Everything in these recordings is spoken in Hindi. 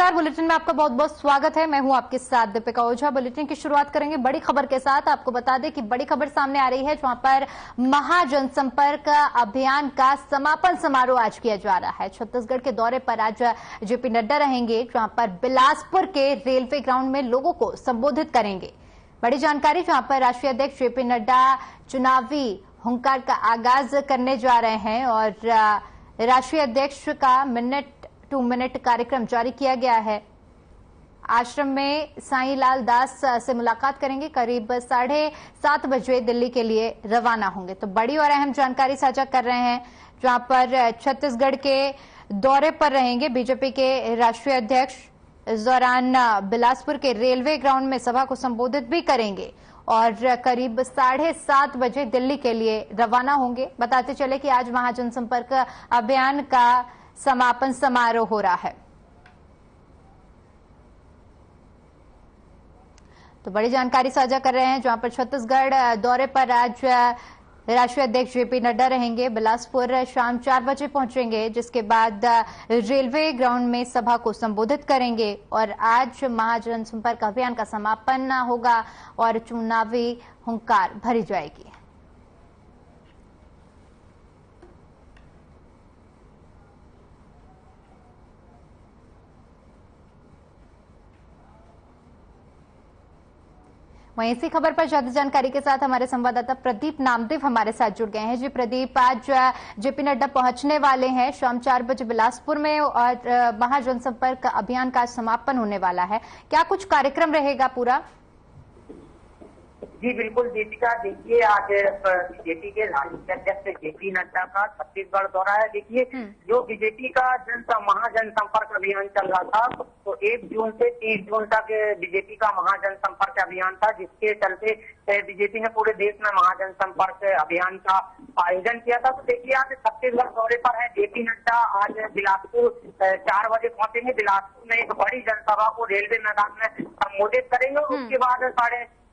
नमस्कार, बुलेटिन में आपका बहुत बहुत स्वागत है। मैं हूं आपके साथ दीपिका ओझा। बुलेटिन की शुरुआत करेंगे बड़ी खबर के साथ। आपको बता दें कि बड़ी खबर सामने आ रही है जहां पर महाजनसंपर्क अभियान का समापन समारोह आज किया जा रहा है। छत्तीसगढ़ के दौरे पर आज जेपी नड्डा रहेंगे, जहां पर बिलासपुर के रेलवे ग्राउंड में लोगों को संबोधित करेंगे। बड़ी जानकारी, जहां पर राष्ट्रीय अध्यक्ष जेपी नड्डा चुनावी हुंकार का आगाज करने जा रहे हैं और राष्ट्रीय अध्यक्ष का मिनट टू मिनट कार्यक्रम जारी किया गया है। आश्रम में साईं लाल दास से मुलाकात करेंगे। करीब 7:30 बजे दिल्ली के लिए रवाना होंगे। तो बड़ी और अहम जानकारी साझा कर रहे हैं, जहां पर छत्तीसगढ़ के दौरे पर रहेंगे बीजेपी के राष्ट्रीय अध्यक्ष। इस दौरान बिलासपुर के रेलवे ग्राउंड में सभा को संबोधित भी करेंगे और करीब 7:30 बजे दिल्ली के लिए रवाना होंगे। बताते चले कि आज महाजनसंपर्क अभियान का समापन समारोह हो रहा है। तो बड़ी जानकारी साझा कर रहे हैं, जहां पर छत्तीसगढ़ दौरे पर आज राष्ट्रीय अध्यक्ष जेपी नड्डा रहेंगे। बिलासपुर शाम 4 बजे पहुंचेंगे, जिसके बाद रेलवे ग्राउंड में सभा को संबोधित करेंगे और आज महाजनसंपर्क अभियान का समापन होगा और चुनावी हुंकार भरी जाएगी। वहीं इसी खबर पर ज्यादा जानकारी के साथ हमारे संवाददाता प्रदीप नामदेव हमारे साथ जुड़ गए हैं। जी प्रदीप, आज जेपी नड्डा पहुंचने वाले हैं शाम 4 बजे बिलासपुर में और महाजनसंपर्क अभियान का समापन होने वाला है। क्या कुछ कार्यक्रम रहेगा पूरा? जी बिल्कुल दीपिका, देखिए आज बीजेपी के राष्ट्रीय अध्यक्ष जेपी नड्डा का छत्तीसगढ़ दौरा है। देखिए जो बीजेपी का महाजनसंपर्क अभियान चल रहा था, तो 1 जून से 30 जून तक बीजेपी का महाजनसंपर्क अभियान था, जिसके चलते बीजेपी ने पूरे देश में महाजनसंपर्क अभियान का आयोजन किया था। तो देखिए आज छत्तीसगढ़ दौरे पर है जेपी नड्डा। आज बिलासपुर 4 बजे पहुंचेंगे। बिलासपुर में एक बड़ी जनसभा को रेलवे मैदान में संबोधित करेंगे और उसके बाद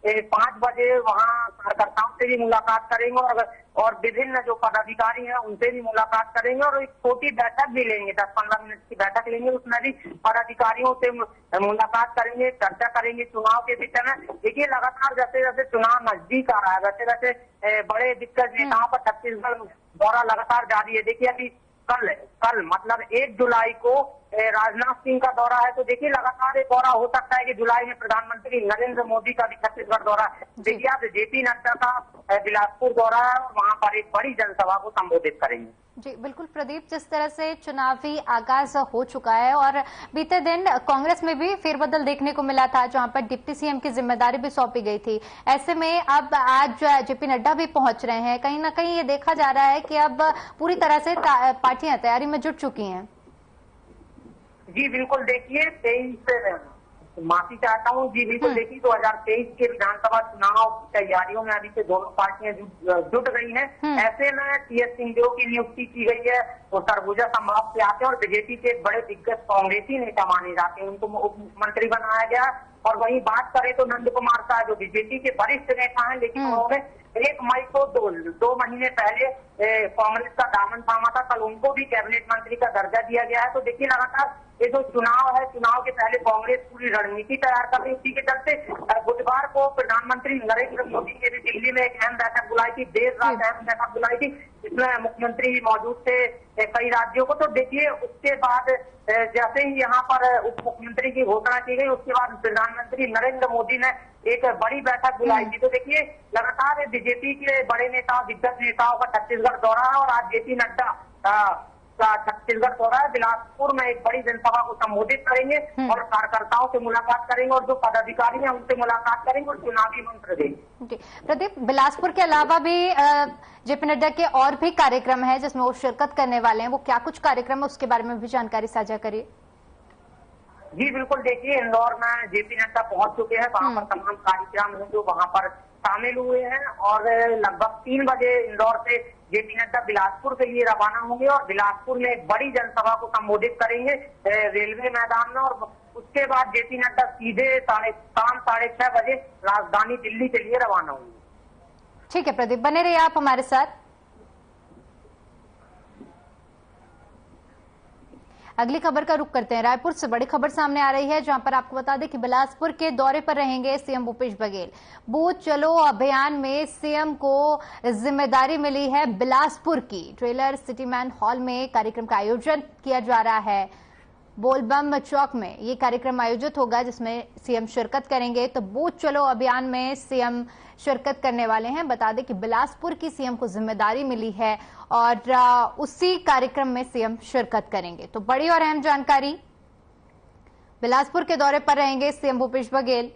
5:30 बजे वहां कार्यकर्ताओं से भी मुलाकात करेंगे और विभिन्न जो पदाधिकारी हैं उनसे भी मुलाकात करेंगे और एक छोटी बैठक भी लेंगे, 10-15 मिनट की बैठक लेंगे। उसमें भी पदाधिकारियों से मुलाकात करेंगे, चर्चा करेंगे चुनाव के विषय में। देखिए लगातार जैसे जैसे चुनाव नजदीक आ रहा है, वैसे वैसे बड़े दिग्गज नेताओं का छत्तीसगढ़ दौरा लगातार जारी है। देखिए अभी कल मतलब 1 जुलाई को राजनाथ सिंह का दौरा है। तो देखिए लगातार एक दौरा हो सकता है कि जुलाई में प्रधानमंत्री नरेंद्र मोदी का भी छत्तीसगढ़ दौरा है। देखिए आज जेपी नड्डा का बिलासपुर दौरा है और वहां पर एक बड़ी जनसभा को संबोधित करेंगे। जी बिल्कुल प्रदीप, जिस तरह से चुनावी आगाज हो चुका है और बीते दिन कांग्रेस में भी फेरबदल देखने को मिला था, जहां पर डिप्टी सीएम की जिम्मेदारी भी सौंपी गई थी। ऐसे में अब आज जेपी नड्डा भी पहुंच रहे हैं। कहीं ना कहीं ये देखा जा रहा है कि अब पूरी तरह से पार्टियां तैयारी में जुट चुकी हैं। जी बिल्कुल, देखिए 23 माफी चाहता हूँ। जी बिल्कुल, देखिए 2023 के विधानसभा चुनाव की तैयारियों में अभी से दोनों पार्टियां जुट गई हैं। ऐसे में टीएस सिंहदेव की नियुक्ति की गई है। वो सरगुजा संभाग से आते हैं और बीजेपी के एक बड़े दिग्गज कांग्रेसी नेता माने जाते हैं, उनको उप मुख्यमंत्री बनाया गया। और वहीं बात करें तो नंद कुमार शाह जो बीजेपी के वरिष्ठ नेता हैं, लेकिन उन्होंने 1 मई को 2 महीने पहले कांग्रेस का दामन थामा था, कल उनको भी कैबिनेट मंत्री का दर्जा दिया गया है। तो देखिए लगातार ये जो चुनाव है, चुनाव के पहले कांग्रेस पूरी रणनीति तैयार कर रही। इसी के चलते बुधवार को प्रधानमंत्री नरेंद्र मोदी ने भी दिल्ली में एक अहम बैठक बुलाई थी, देर रात अहम बैठक बुलाई थी, जिसमें मुख्यमंत्री मौजूद थे कई राज्यों को। तो देखिए उसके बाद जैसे ही यहाँ पर उप मुख्यमंत्री की घोषणा की गई, उसके बाद प्रधानमंत्री नरेंद्र मोदी ने एक बड़ी बैठक बुलाई थी। तो देखिए लगातार बीजेपी के बड़े नेताओं, दिग्गज नेताओं का छत्तीसगढ़ दौरा है और आज जेपी नड्डा का छत्तीसगढ़ दौरा है। बिलासपुर में एक बड़ी जनसभा को संबोधित करेंगे और कार्यकर्ताओं से मुलाकात करेंगे और जो पदाधिकारी हैं उनसे मुलाकात करेंगे और चुनावी मंत्र देंगे। प्रदीप, बिलासपुर के अलावा भी जेपी नड्डा के और भी कार्यक्रम है जिसमें वो शिरकत करने वाले हैं। वो क्या कुछ कार्यक्रम है, उसके बारे में भी जानकारी साझा करिए। जी बिल्कुल, देखिए इंदौर में जेपी नड्डा पहुंच चुके हैं। वहां पर तमाम कार्यक्रम हैं जो वहां पर शामिल हुए हैं और लगभग 3 बजे इंदौर से जेपी नड्डा बिलासपुर के लिए रवाना होंगे और बिलासपुर में एक बड़ी जनसभा को संबोधित करेंगे रेलवे मैदान में। और उसके बाद जेपी नड्डा सीधे शाम 6:30 बजे राजधानी दिल्ली के लिए रवाना होंगे। ठीक है प्रदीप, बने रहिए आप हमारे साथ। अगली खबर का रुख करते हैं। रायपुर से बड़ी खबर सामने आ रही है, जहां पर आपको बता दें कि बिलासपुर के दौरे पर रहेंगे सीएम भूपेश बघेल। बूथ चलो अभियान में सीएम को जिम्मेदारी मिली है बिलासपुर की। ट्रेलर सिटीमैन हॉल में कार्यक्रम का आयोजन किया जा रहा है। बोलबम चौक में ये कार्यक्रम आयोजित होगा, जिसमें सीएम शिरकत करेंगे। तो बूथ चलो अभियान में सीएम शिरकत करने वाले हैं। बता दें कि बिलासपुर की सीएम को जिम्मेदारी मिली है और उसी कार्यक्रम में सीएम शिरकत करेंगे। तो बड़ी और अहम जानकारी, बिलासपुर के दौरे पर रहेंगे सीएम भूपेश बघेल।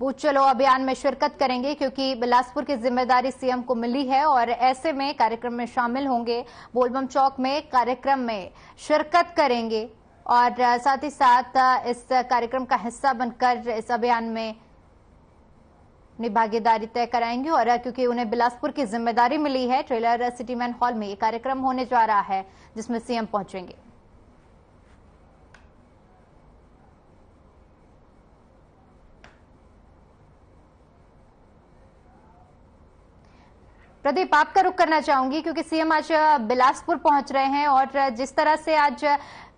बूथ चलो अभियान में शिरकत करेंगे क्योंकि बिलासपुर की जिम्मेदारी सीएम को मिली है और ऐसे में कार्यक्रम में शामिल होंगे। बोलबम चौक में कार्यक्रम में शिरकत करेंगे और साथ ही साथ इस कार्यक्रम का हिस्सा बनकर इस अभियान में अपनी भागीदारी तय कराएंगे। और क्योंकि उन्हें बिलासपुर की जिम्मेदारी मिली है, ट्रेलर सिटीमैन हॉल में ये कार्यक्रम होने जा रहा है, जिसमें सीएम पहुंचेंगे। प्रदीप, आपका रुख करना चाहूंगी क्योंकि सीएम आज बिलासपुर पहुंच रहे हैं और जिस तरह से आज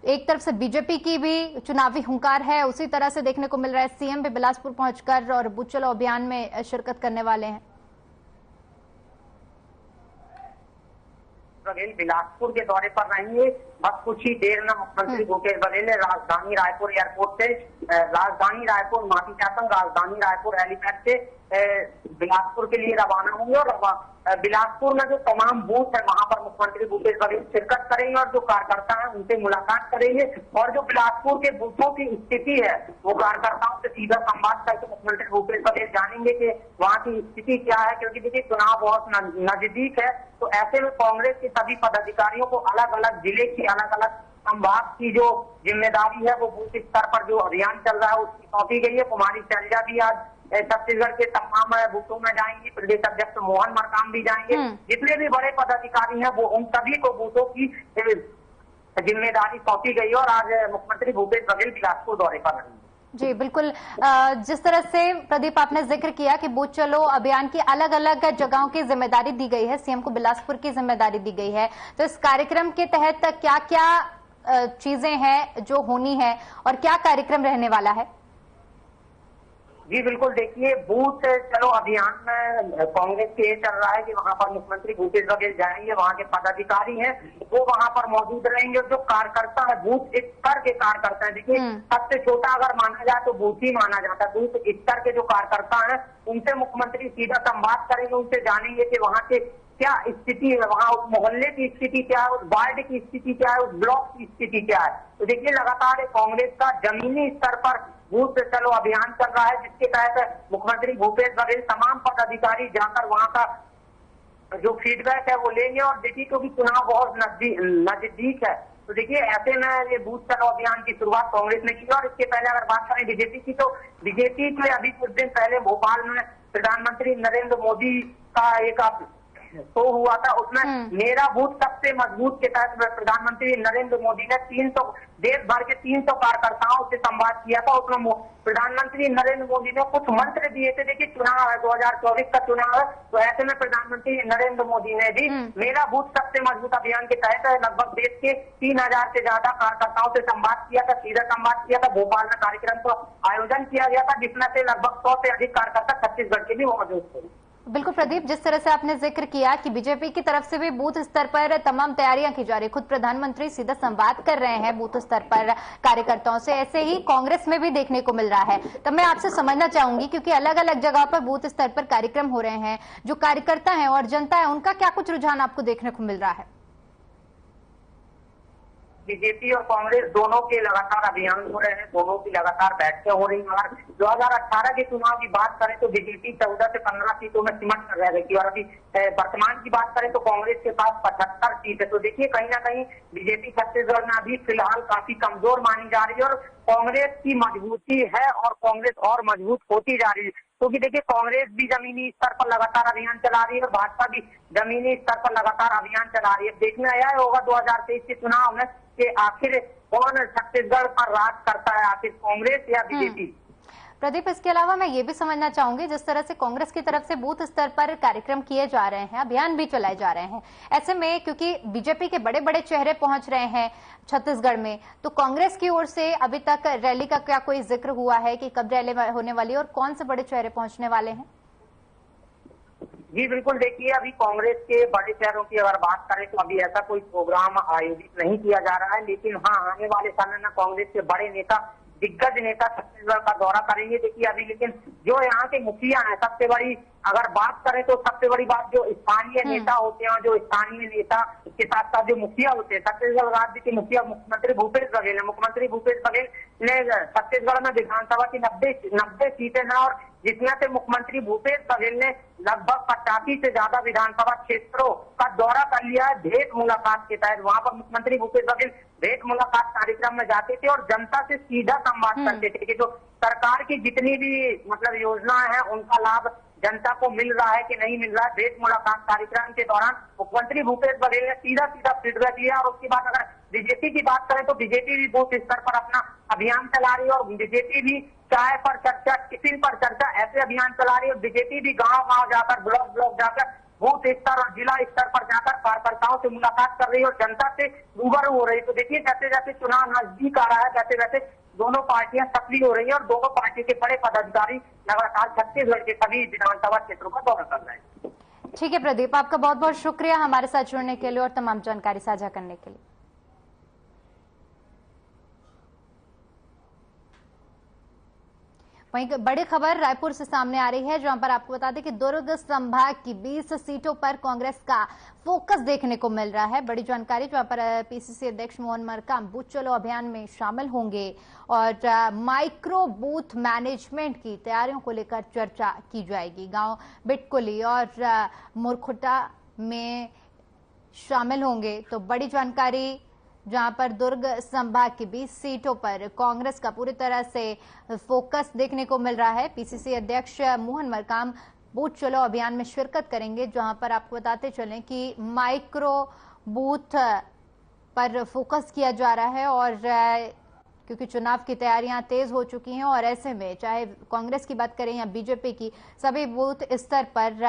एक तरफ से बीजेपी की भी चुनावी हुंकार है, उसी तरह से देखने को मिल रहा है सीएम भी बिलासपुर पहुंचकर और बूथ चलो अभियान में शिरकत करने वाले हैं। बघेल बिलासपुर के दौरे पर रहेंगे। बस कुछ ही देर में मुख्यमंत्री भूपेश बघेल ने राजधानी रायपुर एयरपोर्ट से राजधानी रायपुर माफी चाहता हूँ राजधानी रायपुर हेलीपैड से बिलासपुर के लिए रवाना होंगे और बिलासपुर में जो तमाम बूथ है वहां पर मुख्यमंत्री भूपेश बघेल शिरकत करेंगे और जो कार्यकर्ता है उनसे मुलाकात करेंगे और जो बिलासपुर के बूथों की स्थिति है वो कार्यकर्ताओं से सीधा संवाद करके मुख्यमंत्री भूपेश बघेल जानेंगे कि वहाँ की स्थिति क्या है। क्योंकि देखिए चुनाव बहुत नजदीक है, तो ऐसे में कांग्रेस के सभी पदाधिकारियों को अलग अलग जिले की अलग अलग संभाग की जो जिम्मेदारी है वो बूथ स्तर पर जो अभियान चल रहा है उसकी सौंपी गई है। कुमारी शैलजा भी आज छत्तीसगढ़ के तमाम बूथों में जाएंगी, प्रदेश अध्यक्ष मोहन मरकाम भी जाएंगे। जितने भी बड़े पदाधिकारी हैं वो उन सभी को बूथों की जिम्मेदारी सौंपी गई और आज मुख्यमंत्री भूपेश बघेल बिलासपुर दौरे पर रहेंगे। जी बिल्कुल, जिस तरह से प्रदीप आपने जिक्र किया कि बूथ चलो अभियान की अलग अलग जगहों की जिम्मेदारी दी गई है, सीएम को बिलासपुर की जिम्मेदारी दी गई है, तो इस कार्यक्रम के तहत क्या क्या चीजें हैं जो होनी है और क्या कार्यक्रम रहने वाला है? जी बिल्कुल, देखिए बूथ चलो अभियान में कांग्रेस के ये चल रहा है कि वहां पर मुख्यमंत्री भूपेश बघेल जाएंगे, वहां के पदाधिकारी हैं वो वहां पर मौजूद रहेंगे और जो कार्यकर्ता है बूथ स्तर के कार्यकर्ता है, देखिए सबसे छोटा अगर माना जाए तो बूथ ही माना जाता है। बूथ स्तर के जो कार्यकर्ता है उनसे मुख्यमंत्री सीधा संवाद करेंगे, उनसे जानेंगे कि वहां के क्या स्थिति है, वहाँ उस मोहल्ले की स्थिति क्या है, उस वार्ड की स्थिति क्या है, उस ब्लॉक की स्थिति क्या है। तो देखिए लगातार कांग्रेस का जमीनी स्तर पर बूथ चलो अभियान चल रहा है, जिसके तहत मुख्यमंत्री भूपेश बघेल तमाम पदाधिकारी जाकर वहां का जो फीडबैक है वो लेंगे। और देखिए क्योंकि चुनाव बहुत नजदीक है, तो देखिए ऐसे में ये बूथ चलो अभियान की शुरुआत कांग्रेस ने की। और इसके पहले अगर बात करें बीजेपी की, तो बीजेपी के अभी कुछ दिन पहले भोपाल में प्रधानमंत्री नरेंद्र मोदी का एक शो हुआ था, उसमें मेरा बूथ सबसे मजबूत के तहत प्रधानमंत्री नरेंद्र मोदी ने 300 देश भर के 300 कार्यकर्ताओं से संवाद किया था। उसमें प्रधानमंत्री नरेंद्र मोदी ने कुछ मंत्र दिए थे। देखिए चुनाव है, 2024 का चुनाव है, तो ऐसे में प्रधानमंत्री नरेंद्र मोदी ने भी मेरा बूथ सबसे मजबूत अभियान के तहत लगभग देश के 3000 से ज्यादा कार्यकर्ताओं से संवाद किया था, सीधा संवाद किया था। भोपाल में कार्यक्रम का आयोजन किया गया था, जिसमें से लगभग 100 से अधिक कार्यकर्ता छत्तीसगढ़ के भी मौजूद थे। बिल्कुल प्रदीप, जिस तरह से आपने जिक्र किया कि बीजेपी की तरफ से भी बूथ स्तर पर तमाम तैयारियां की जा रही है, खुद प्रधानमंत्री सीधा संवाद कर रहे हैं बूथ स्तर पर कार्यकर्ताओं से, ऐसे ही कांग्रेस में भी देखने को मिल रहा है। तब मैं आपसे समझना चाहूंगी क्योंकि अलग अलग जगह पर बूथ स्तर पर कार्यक्रम हो रहे हैं, जो कार्यकर्ता है और जनता है उनका क्या कुछ रुझान आपको देखने को मिल रहा है? बीजेपी और कांग्रेस दोनों के लगातार अभियान हो रहे हैं, दोनों की लगातार बैठकें हो रही हैं। 2018 के चुनाव की बात करें तो बीजेपी 14 से 15 सीटों में सिमट कर रह गई थी और अभी वर्तमान की बात करें तो कांग्रेस के पास 75 सीट है। तो देखिए कहीं ना कहीं बीजेपी छत्तीसगढ़ में अभी फिलहाल काफी कमजोर मानी जा रही है और कांग्रेस की मजबूती है और कांग्रेस और मजबूत होती जा रही है। क्योंकि देखिए कांग्रेस भी जमीनी स्तर पर लगातार अभियान चला रही है और भाजपा भी जमीनी स्तर पर लगातार अभियान चला रही है। देखने आया होगा 2023 के चुनाव में कि आखिर कौन छत्तीसगढ़ पर राज करता है, आखिर कांग्रेस या बीजेपी। प्रदीप, इसके अलावा मैं ये भी समझना चाहूंगी, जिस तरह से कांग्रेस की तरफ से बूथ स्तर पर कार्यक्रम किए जा रहे हैं, अभियान भी चलाए जा रहे हैं, ऐसे में क्योंकि बीजेपी के बड़े बड़े चेहरे पहुंच रहे हैं छत्तीसगढ़ में, तो कांग्रेस की ओर से अभी तक रैली का क्या कोई जिक्र हुआ है कि कब रैली होने वाली है और कौन से बड़े चेहरे पहुंचने वाले हैं? जी बिल्कुल, देखिए अभी कांग्रेस के बड़े शहरों की अगर बात करें तो अभी ऐसा कोई प्रोग्राम आयोजित नहीं किया जा रहा है, लेकिन हाँ, आने वाले समय में कांग्रेस के बड़े नेता, दिग्गज नेता छत्तीसगढ़ का दौरा करेंगे। देखिए अभी लेकिन जो यहाँ के मुखिया हैं, सबसे बड़ी अगर बात करें तो सबसे बड़ी बात जो स्थानीय नेता होते हैं, जो स्थानीय नेता के साथ साथ जो मुखिया होते हैं, छत्तीसगढ़ राज्य के मुखिया मुख्यमंत्री भूपेश बघेल है। मुख्यमंत्री भूपेश बघेल ने छत्तीसगढ़ में विधानसभा की 90 सीटें हैं और जिसमें से मुख्यमंत्री भूपेश बघेल ने लगभग 85 से ज्यादा विधानसभा क्षेत्रों का दौरा कर लिया है भेंट मुलाकात के तहत। वहां पर मुख्यमंत्री भूपेश बघेल भेंट मुलाकात कार्यक्रम में जाते थे और जनता से सीधा संवाद करते थे कि जो सरकार की जितनी भी मतलब योजनाएं हैं उनका लाभ जनता को मिल रहा है कि नहीं मिल रहा है। भेंट मुलाकात कार्यक्रम के दौरान मुख्यमंत्री भूपेश बघेल ने सीधा फीडबैक लिया। और उसके बाद अगर बीजेपी की बात करें तो बीजेपी भी बूथ स्तर पर अपना अभियान चला रही है और बीजेपी भी चाय पर चर्चा, टिफिन पर चर्चा, ऐसे अभियान चला रही है। बीजेपी भी गांव-गांव जाकर, ब्लॉक जाकर, बूथ स्तर और जिला स्तर पर जाकर कार्यकर्ताओं से मुलाकात कर रही है और जनता से रूबरू हो रही है। तो देखिए जैसे जैसे चुनाव नजदीक आ रहा है, वैसे वैसे दोनों पार्टियां सक्रिय हो रही है और दोनों पार्टी के बड़े पदाधिकारी लगातार छत्तीसगढ़ के सभी विधानसभा क्षेत्रों का दौरा कर रहे हैं। ठीक है प्रदीप, आपका बहुत बहुत शुक्रिया हमारे साथ जुड़ने के लिए और तमाम जानकारी साझा करने के लिए। वहीं बड़ी खबर रायपुर से सामने आ रही है, जहां पर आपको बता दें कि दुर्ग संभाग की 20 सीटों पर कांग्रेस का फोकस देखने को मिल रहा है। बड़ी जानकारी, जहां पर पीसीसी अध्यक्ष मोहन मरकाम बूथ चलो अभियान में शामिल होंगे और माइक्रो बूथ मैनेजमेंट की तैयारियों को लेकर चर्चा की जाएगी। गांव बिटकुली और मुरखुटा में शामिल होंगे। तो बड़ी जानकारी, जहां पर दुर्ग संभाग की 20 सीटों पर कांग्रेस का पूरी तरह से फोकस देखने को मिल रहा है। पीसीसी अध्यक्ष मोहन मरकाम बूथ चलो अभियान में शिरकत करेंगे, जहां पर आपको बताते चलें कि माइक्रो बूथ पर फोकस किया जा रहा है और क्योंकि चुनाव की तैयारियां तेज हो चुकी हैं और ऐसे में चाहे कांग्रेस की बात करें या बीजेपी की, सभी बूथ स्तर पर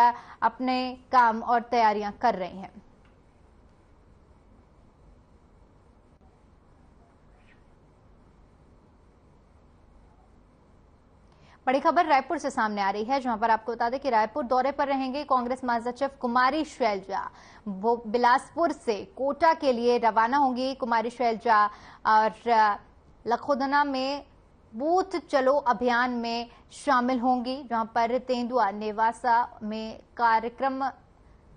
अपने काम और तैयारियां कर रहे हैं। बड़ी खबर रायपुर से सामने आ रही है, जहां पर आपको बता दें कि रायपुर दौरे पर रहेंगे कांग्रेस महासचिव कुमारी शैलजा। वो बिलासपुर से कोटा के लिए रवाना होंगी कुमारी शैलजा और लखोदना में बूथ चलो अभियान में शामिल होंगी, जहां पर तेंदुआ नेवासा में कार्यक्रम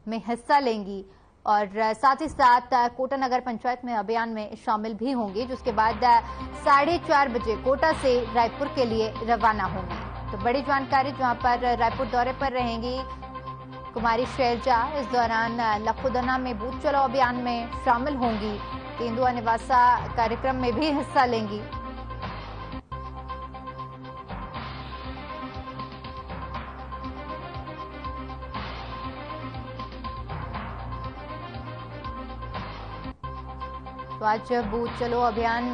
में हिस्सा लेंगी और साथ ही साथ कोटा नगर पंचायत में अभियान में शामिल भी होंगी, जिसके बाद 4:30 बजे कोटा से रायपुर के लिए रवाना होंगी। तो बड़ी जानकारी, जहां पर रायपुर दौरे पर रहेंगी कुमारी शैलजा, इस दौरान लखोदना में बूथ चलो अभियान में शामिल होंगी, तेंदुआ निवासा कार्यक्रम में भी हिस्सा लेंगी। तो आज बूथ चलो अभियान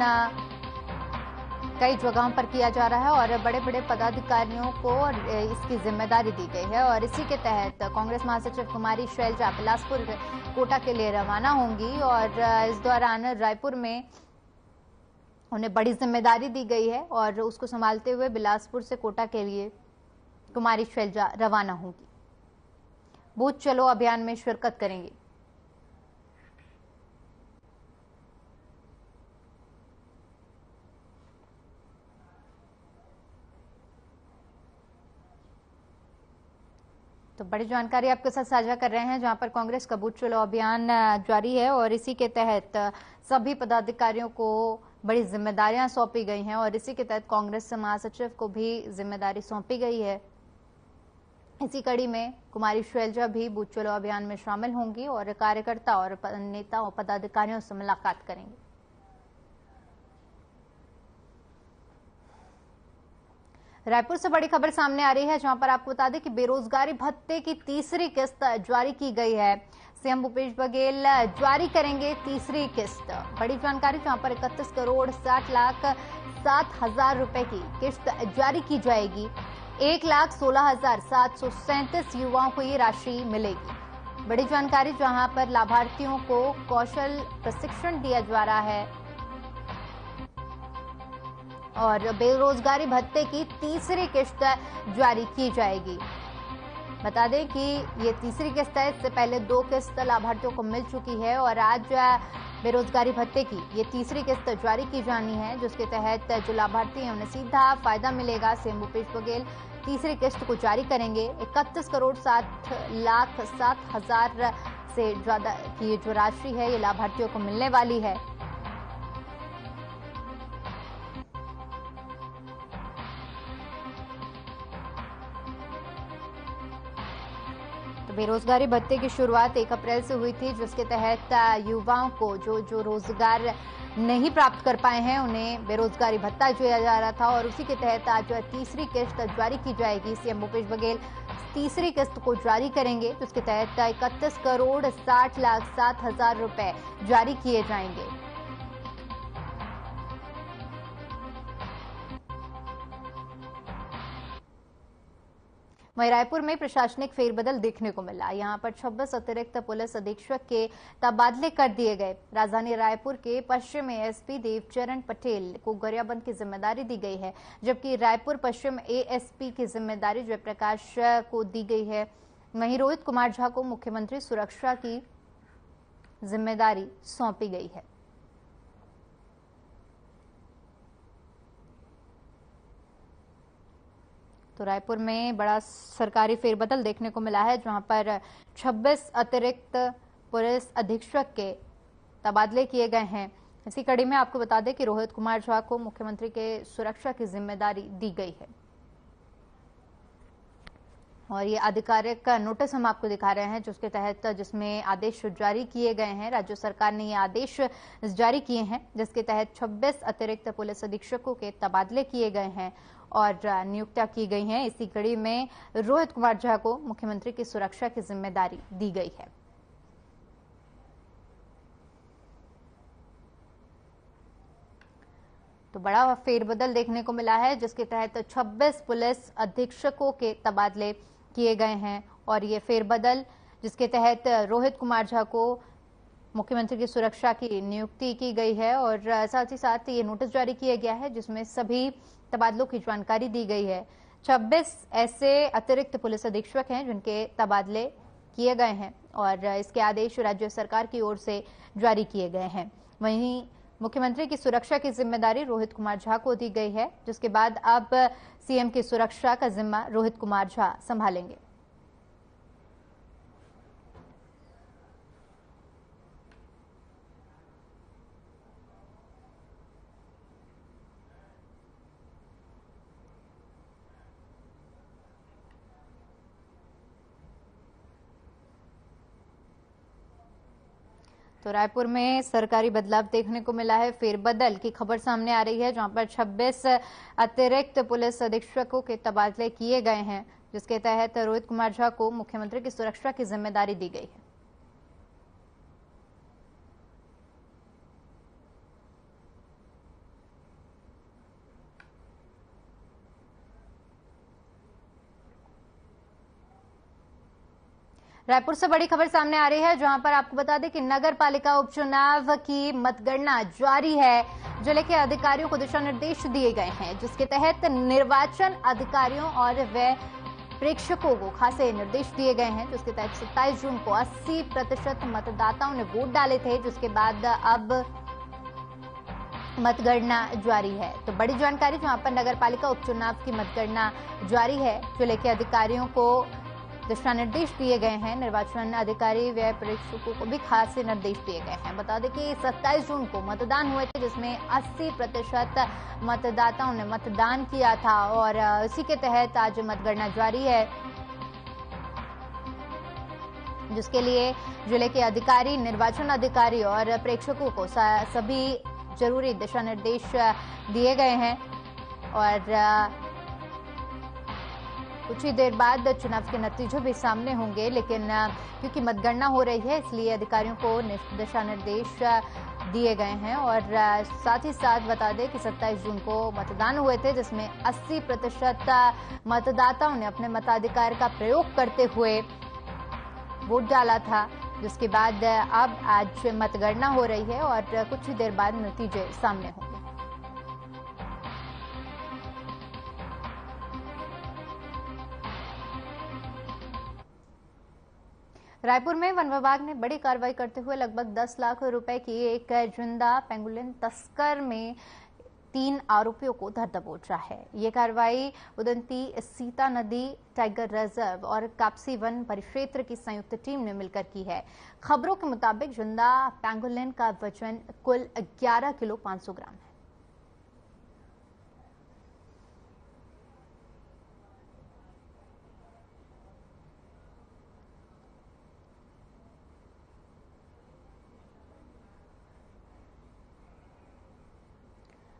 कई जगहों पर किया जा रहा है और बड़े बड़े पदाधिकारियों को इसकी जिम्मेदारी दी गई है और इसी के तहत कांग्रेस महासचिव कुमारी शैलजा बिलासपुर कोटा के लिए रवाना होंगी और इस दौरान रायपुर में उन्हें बड़ी जिम्मेदारी दी गई है और उसको संभालते हुए बिलासपुर से कोटा के लिए कुमारी शैलजा रवाना होंगी, बूथ चलो अभियान में शिरकत करेंगी। तो बड़ी जानकारी आपके साथ साझा कर रहे हैं, जहां पर कांग्रेस का बूथ चलो अभियान जारी है और इसी के तहत सभी पदाधिकारियों को बड़ी जिम्मेदारियां सौंपी गई हैं और इसी के तहत कांग्रेस महासचिव को भी जिम्मेदारी सौंपी गई है। इसी कड़ी में कुमारी शैलजा भी बूथ चलो अभियान में शामिल होंगी और कार्यकर्ता और नेताओं पदाधिकारियों से मुलाकात करेंगे। रायपुर से बड़ी खबर सामने आ रही है, जहां पर आपको बता दें कि बेरोजगारी भत्ते की तीसरी किस्त जारी की गई है। सीएम भूपेश बघेल जारी करेंगे तीसरी किस्त। बड़ी जानकारी, जहां पर 31 करोड़ 60,07,000 रुपए की किस्त जारी की जाएगी। 1,16,737 युवाओं को ये राशि मिलेगी। बड़ी जानकारी, जहां पर लाभार्थियों को कौशल प्रशिक्षण दिया जा रहा है और बेरोजगारी भत्ते की तीसरी किस्त जारी की जाएगी। बता दें कि ये तीसरी किस्त है। इससे पहले 2 किस्त लाभार्थियों को मिल चुकी है और आज बेरोजगारी भत्ते की ये तीसरी किस्त जारी की जानी है, जिसके तहत जो लाभार्थी हैं उन्हें सीधा फायदा मिलेगा। सीएम भूपेश बघेल तीसरी किस्त को जारी करेंगे। 31 करोड़ 60,07,000 से ज्यादा की जो राशि है ये लाभार्थियों को मिलने वाली है। बेरोजगारी भत्ते की शुरुआत 1 अप्रैल से हुई थी, जिसके तहत युवाओं को जो रोजगार नहीं प्राप्त कर पाए हैं उन्हें बेरोजगारी भत्ता दिया जा रहा था और उसी के तहत आज तीसरी किस्त जारी की जाएगी। सीएम भूपेश बघेल तीसरी किस्त को जारी करेंगे, जिसके तहत 31 करोड़ 60,07,000 रुपए जारी किए जाएंगे। वहीं रायपुर में प्रशासनिक फेरबदल देखने को मिला। यहां पर 26 अतिरिक्त पुलिस अधीक्षक के तबादले कर दिए गए। राजधानी रायपुर के पश्चिम एएसपी देवचरण पटेल को गरियाबंद की जिम्मेदारी दी गई है, जबकि रायपुर पश्चिम एएसपी की जिम्मेदारी जयप्रकाश को दी गई है। वहीं रोहित कुमार झा को मुख्यमंत्री सुरक्षा की जिम्मेदारी सौंपी गई है। तो रायपुर में बड़ा सरकारी फेरबदल देखने को मिला है, जहां पर 26 अतिरिक्त पुलिस अधीक्षक के तबादले किए गए हैं। इसी कड़ी में आपको बता दें कि रोहित कुमार झा को मुख्यमंत्री के सुरक्षा की जिम्मेदारी दी गई है और ये आधिकारिक नोटिस हम आपको दिखा रहे हैं, जिसके तहत जिसमें आदेश जारी किए गए हैं। राज्य सरकार ने ये आदेश जारी किए हैं, जिसके तहत 26 अतिरिक्त पुलिस अधीक्षकों के तबादले किए गए हैं और नियुक्तियां की गई हैं। इसी कड़ी में रोहित कुमार झा को मुख्यमंत्री की सुरक्षा की जिम्मेदारी दी गई है। तो बड़ा फेरबदल देखने को मिला है, जिसके तहत 26 पुलिस अधीक्षकों के तबादले किए गए हैं और ये फेरबदल जिसके तहत रोहित कुमार झा को मुख्यमंत्री की सुरक्षा की नियुक्ति की गई है और साथ ही साथ ये नोटिस जारी किया गया है, जिसमें सभी तबादलों की जानकारी दी गई है। 26 ऐसे अतिरिक्त पुलिस अधीक्षक हैं जिनके तबादले किए गए हैं और इसके आदेश राज्य सरकार की ओर से जारी किए गए हैं। वहीं मुख्यमंत्री की सुरक्षा की जिम्मेदारी रोहित कुमार झा को दी गई है, जिसके बाद अब सीएम की सुरक्षा का जिम्मा रोहित कुमार झा संभालेंगे। तो रायपुर में सरकारी बदलाव देखने को मिला है। फेरबदल की खबर सामने आ रही है, जहां पर 26 अतिरिक्त पुलिस अधीक्षकों के तबादले किए गए हैं, जिसके तहत रोहित कुमार झा को मुख्यमंत्री की सुरक्षा की जिम्मेदारी दी गई है। रायपुर से बड़ी खबर सामने आ रही है, जहां पर आपको बता दें कि नगर पालिका उपचुनाव की मतगणना जारी है। जिले के अधिकारियों को दिशा निर्देश दिए गए हैं, जिसके तहत निर्वाचन अधिकारियों और वे प्रेक्षकों को खासे निर्देश दिए गए हैं, जिसके तहत 27 जून को 80% मतदाताओं ने वोट डाले थे, जिसके बाद अब मतगणना जारी है। तो बड़ी जानकारी, जहां पर नगर पालिका उपचुनाव की मतगणना जारी है, जिले के अधिकारियों को दिशा निर्देश दिए गए हैं। निर्वाचन अधिकारी व प्रेक्षकों को भी खास निर्देश दिए गए हैं। बता दें कि 27 जून को मतदान हुए थे, जिसमें 80% मतदाताओं ने मतदान किया था और इसी के तहत आज मतगणना जारी है, जिसके लिए जिले के अधिकारी, निर्वाचन अधिकारी और प्रेक्षकों को सभी जरूरी दिशा निर्देश दिए गए हैं और कुछ ही देर बाद चुनाव के नतीजे भी सामने होंगे, लेकिन क्योंकि मतगणना हो रही है इसलिए अधिकारियों को दिशा निर्देश दिए गए हैं। और साथ ही साथ बता दें कि 27 जून को मतदान हुए थे, जिसमें 80% मतदाताओं ने अपने मताधिकार का प्रयोग करते हुए वोट डाला था, जिसके बाद अब आज मतगणना हो रही है और कुछ ही देर बाद नतीजे सामने होंगे। रायपुर में वन विभाग ने बड़ी कार्रवाई करते हुए लगभग 10 लाख रुपए की एक जिंदा पेंगुलिन तस्कर में 3 आरोपियों को धर दबोचा है। ये कार्रवाई उदंती सीता नदी टाइगर रिजर्व और कापसी वन परिक्षेत्र की संयुक्त टीम ने मिलकर की है। खबरों के मुताबिक जिंदा पेंगुलिन का वजन कुल 11 किलो 500 ग्राम है।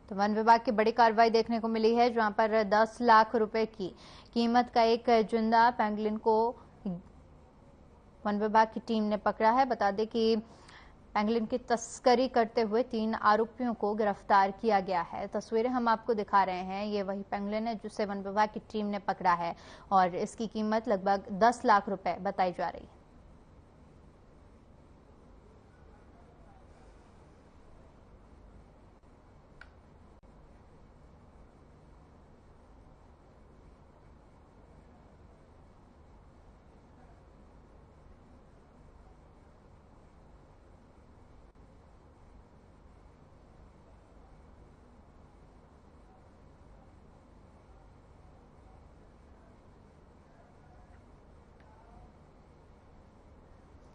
तो वन विभाग की बड़ी कार्रवाई देखने को मिली है, जहां पर 10 लाख रुपए की कीमत का एक जिंदा पेंगुलिन को वन विभाग की टीम ने पकड़ा है। बता दें कि पेंगुलिन की तस्करी करते हुए 3 आरोपियों को गिरफ्तार किया गया है। तस्वीरें हम आपको दिखा रहे हैं, ये वही पेंगुलिन है जिसे वन विभाग की टीम ने पकड़ा है और इसकी कीमत लगभग 10 लाख रुपए बताई जा रही है।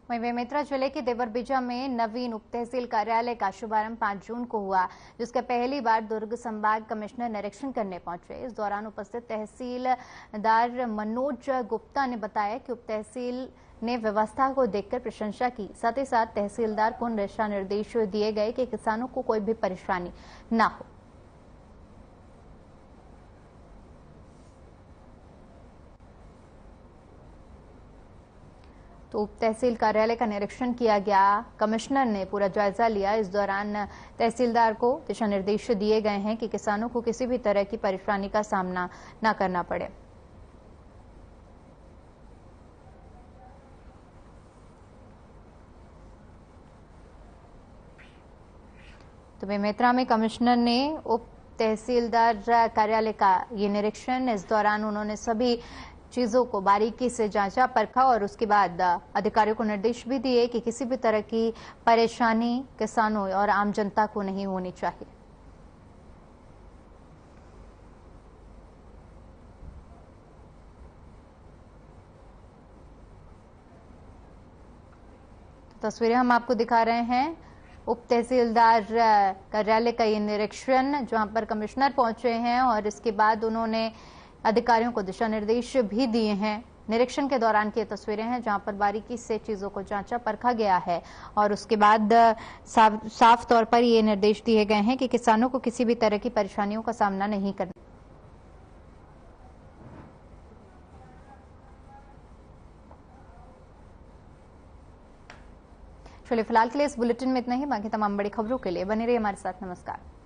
वहीं बेमेतरा जिले के देवरबीजा में नवीन उप तहसील कार्यालय का शुभारंभ 5 जून को हुआ, जिसका पहली बार दुर्ग संभाग कमिश्नर निरीक्षण करने पहुंचे। इस दौरान उपस्थित तहसीलदार मनोज गुप्ता ने बताया कि उप तहसील ने व्यवस्था को देखकर प्रशंसा की। साथ ही साथ तहसीलदार को दिशा निर्देश दिए गए कि किसानों को कोई भी परेशानी न हो। तो उप तहसील कार्यालय का निरीक्षण किया गया, कमिश्नर ने पूरा जायजा लिया। इस दौरान तहसीलदार को दिशा निर्देश दिए गए हैं कि किसानों को किसी भी तरह की परेशानी का सामना न करना पड़े। तो बेमेतरा में कमिश्नर ने उप तहसीलदार कार्यालय का ये निरीक्षण, इस दौरान उन्होंने सभी चीजों को बारीकी से जांचा परखा और उसके बाद अधिकारियों को निर्देश भी दिए कि किसी भी तरह की परेशानी किसानों और आम जनता को नहीं होनी चाहिए। तस्वीरें हम आपको दिखा रहे हैं, उप तहसीलदार कार्यालय का ये निरीक्षण, जहां पर कमिश्नर पहुंचे हैं और इसके बाद उन्होंने अधिकारियों को दिशा निर्देश भी दिए हैं। निरीक्षण के दौरान की तस्वीरें हैं, जहां पर बारीकी से चीजों को जांचा परखा गया है और उसके बाद साफ तौर पर ये निर्देश दिए गए हैं कि किसानों को किसी भी तरह की परेशानियों का सामना नहीं करना। चलिए, फिलहाल के लिए इस बुलेटिन में इतना ही। बाकी तमाम बड़ी खबरों के लिए बने रहिए हमारे साथ। नमस्कार।